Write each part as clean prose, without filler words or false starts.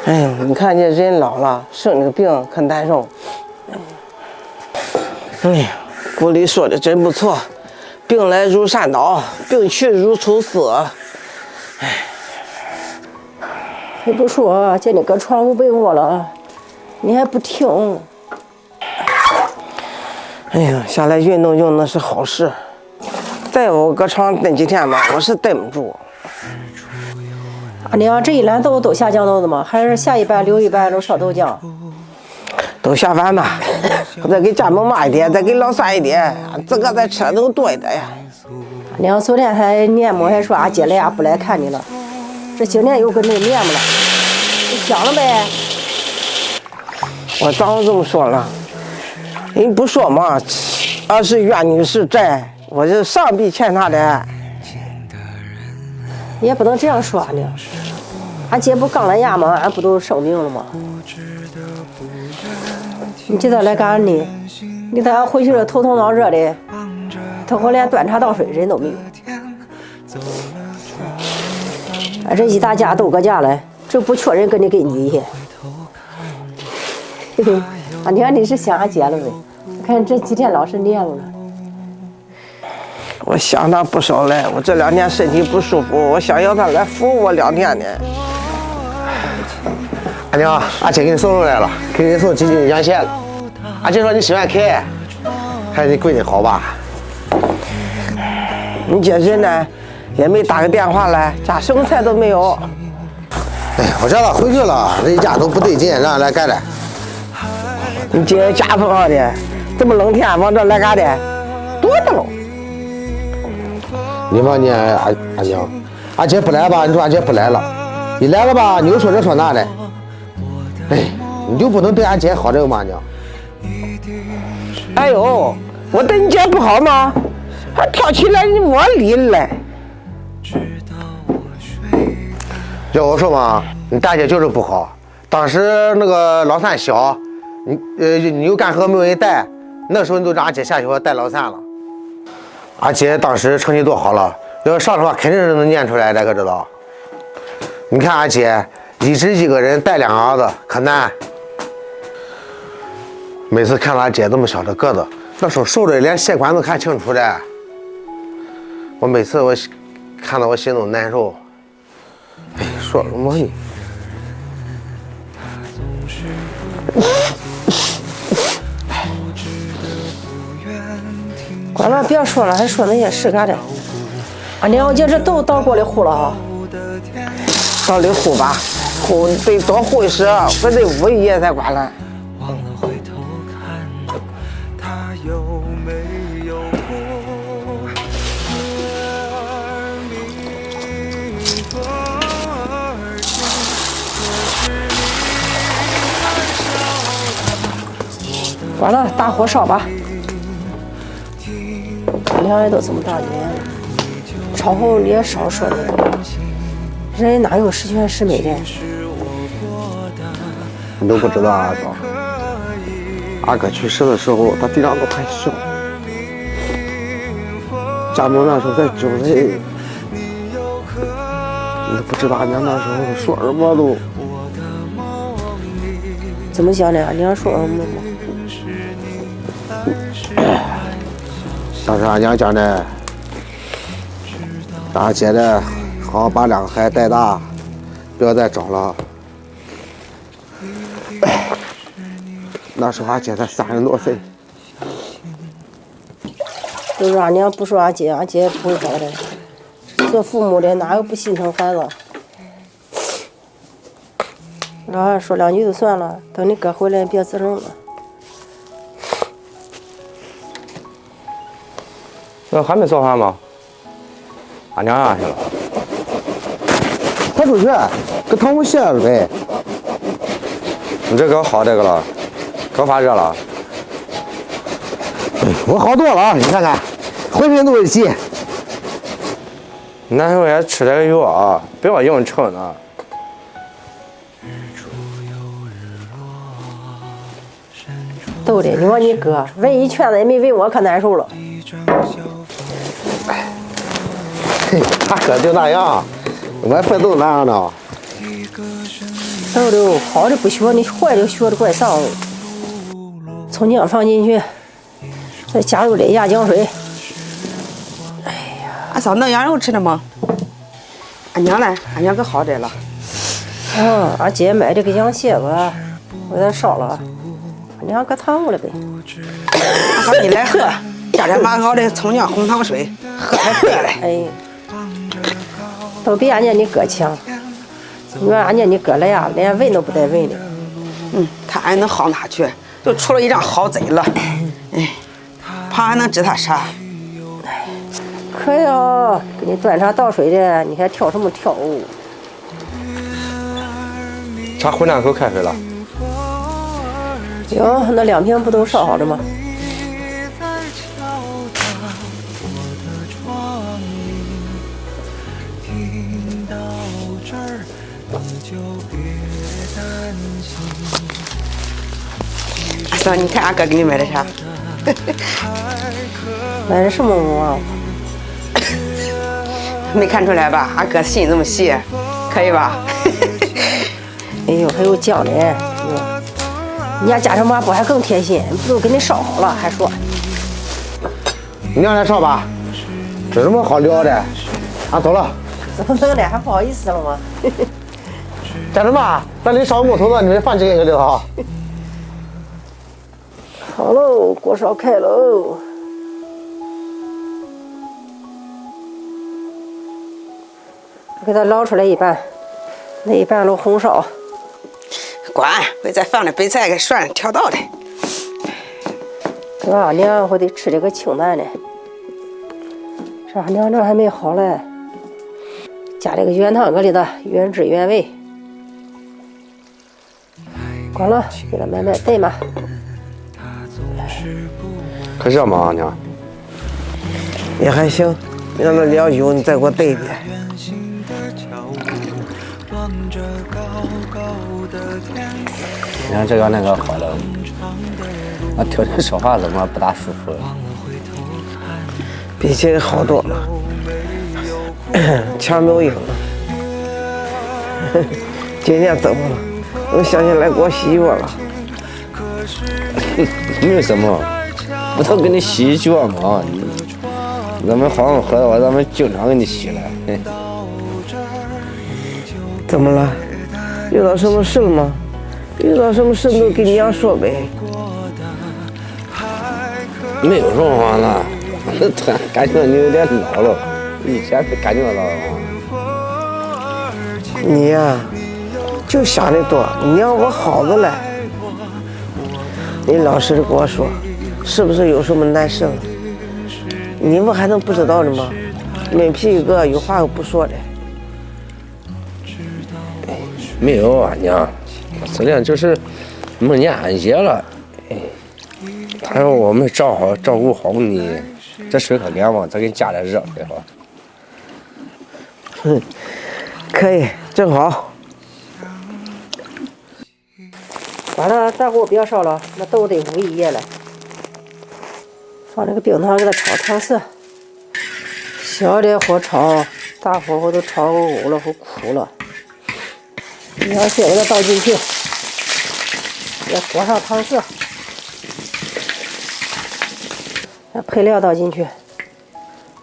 哎呦，你看这人老了，生这个病可难受。哎呀，古里说的真不错，病来如山倒，病去如抽丝。哎，还不说叫你搁床屋被窝了，你还不听。哎呀，下来运动运动是好事。再我搁床蹲几天吧，我是蹲不住。你要这一篮都下酱豆子吗？还是下一半留一半都烧豆浆？都下饭吧，我再给家门妈一点，再给老三一点，自个再吃的都多一点呀。娘昨天还年末还说俺姐来不来看你了，这今天又跟那面么了，你想了呗？我早就这么说了，人不说嘛，儿是冤女是债，我这上笔欠他的。你也不能这样说呢。俺姐不刚来家吗？俺不都生病了吗？你今天来干啥呢？你等俺回去了头疼脑热的，头回连端茶倒水人都没有。俺这一大家都搁家了，这不缺人跟你给你去。你看你是想俺姐了呗？看这几天老是念了。我想他不少嘞，我这2天身体不舒服，我想要他来扶我2天呢。阿娘，俺姐给你送上来了，给你送几斤羊血了。俺姐说你喜欢开，还是你闺女好吧？你姐人呢，也没打个电话来，家什么菜都没有。哎，我叫她回去了，人家都不对劲，让俺来干的。你姐家风好的，这么冷天往这来干的，多的喽。你忘记俺娘，俺姐不来吧？你说俺姐不来了，一来了吧，你又说这说那的。哎，你就不能对俺姐好点吗，娘？哎呦，我对你姐不好吗？还挑起来你我理了。要我说嘛，你大姐就是不好。当时那个老三小，你有干活没有人带，那时候你就让俺姐下学带老三了。俺姐当时成绩多好了，要上的话肯定是能念出来的，可知道？你看俺姐一直一个人带2个儿子，可难。每次看俺姐这么小的个子，那时候瘦的连血管都看清楚的。我每次我看到我心中难受。哎，说什么呢？管了，别说了，还说那些事干的。俺娘，我觉这都到锅里糊了哈。到里糊吧，糊得多糊一时，非得捂一夜才管了。完了，大火烧吧。娘也都这么大年了，朝后你也少说点，人哪有十全十美的？你都不知道啊，嫂。阿哥去世的时候，他地上都快笑。家母那时候在9岁，你都不知道俺娘那时候说什么都。怎么讲呢？俺娘说什么吗？当时俺娘讲的，让俺姐的好好把2个孩子带大，不要再找了。那时候俺姐才30多岁。都是俺娘不说俺姐，俺姐不会好的。做父母的哪有不心疼孩子？老汉说2句就算了，等你哥回来别吱声了。那还没做饭吗？俺娘哪去了？他出去搁堂屋歇着呗。你这给我好这个了，给我发热了。我好多了，你看看，浑身都是劲。那时候也吃点药啊，别往硬撑呢。都的，你说你哥问一圈子也没问我，可难受了。他哥就那样，我分都那样的。豆豆好的不学，你坏的学的怪上。葱姜放进去，再加入点压姜水。俺嫂弄羊肉吃的吗？俺娘嘞，俺娘可好点了。俺姐买这个羊蝎子，我给它烧了，俺娘搁汤屋了呗。俺嫂你来喝，加点妈熬的葱姜红糖水，喝还喝嘞。哎，都比俺家你哥强。你说俺家你哥来呀，连闻都不带闻的。他俺能好哪去？就出了一张好贼了。哎，怕俺能治他啥？可呀，给你端茶倒水的，你还跳什么跳舞？茶混两口开水了。行，那2瓶不都烧好了吗？俺嫂，你看俺哥给你买的啥？买的什么啊？没看出来吧？俺哥心这么细，可以吧？哎呦，还有酱呢！你家家常麻不还更贴心？不都给你烧好了，还说你娘来烧吧，这什么好聊的？俺走了。怎么能的？还不好意思了吗？干什么？咱里烧木头子，你们放几个里头？好喽，锅烧开喽。给它捞出来一半，那一半都红烧。管，我再放点白菜给涮调道的。这俺娘我得吃这个清淡的，这俺娘这还没好嘞，加这个原汤搁里头，原汁原味。管了，给它慢慢炖嘛。可热吗，娘？也还行，让它凉久，你再给我炖一遍。你看这个那个好了，我天天说话怎么不大舒服？比起来好多了，强没有了。今天怎么了？我想起来给我洗脚了。没有什么，不都给你洗脚吗？咱们好好喝的话，咱们经常给你洗了。怎么了？遇到什么事了吗？遇到什么事都跟娘说呗。没有什么了，突然感觉你有点老了，以前没感觉到吗？你呀，就想的多，娘我好着嘞。你老实的跟我说，是不是有什么难事了？你们还能不知道的吗？闷皮一个，有话又不说的。没有啊，娘，昨天就是梦见俺爷了，他说我们照顾好你，这水可凉嘛，再给你加点热水哈。可以，正好。完了，大火别烧了，那豆得煨一夜了。放这个冰糖给它炒糖色，小点火炒，大火候都炒糊了，和苦了。羊血给它倒进去，再裹上糖色，把配料倒进去，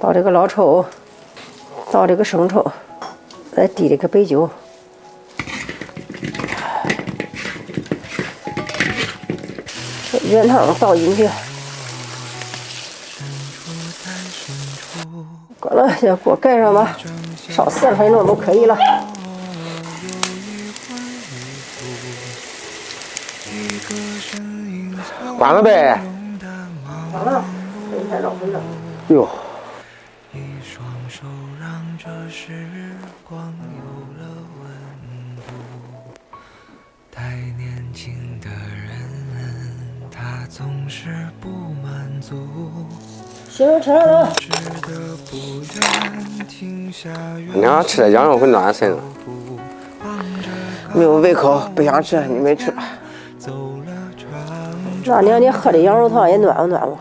倒这个老抽，倒这个生抽，再滴这个白酒。原汤倒进去，关了，先锅盖上吧，烧40分钟都可以了。关了呗。完了，等再2分钟。哟。行，吃上了。娘吃的羊肉会暖身子。没有胃口，不想吃，你们吃吧。那娘你喝的羊肉汤也暖和暖和。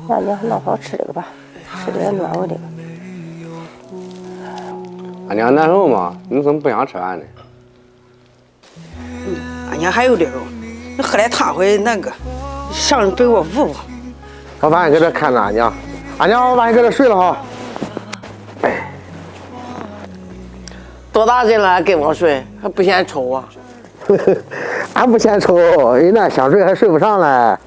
那娘弄好吃这个吧，吃点暖和这个。俺娘难受吗？你怎么不想吃饭呢？俺娘还有理由，那后来他会那个上被我捂捂。我晚上搁这看着俺娘，俺娘我晚上搁这睡了哈。多大人了还跟我睡，还不嫌丑啊？俺不嫌丑，人家想睡还睡不上嘞。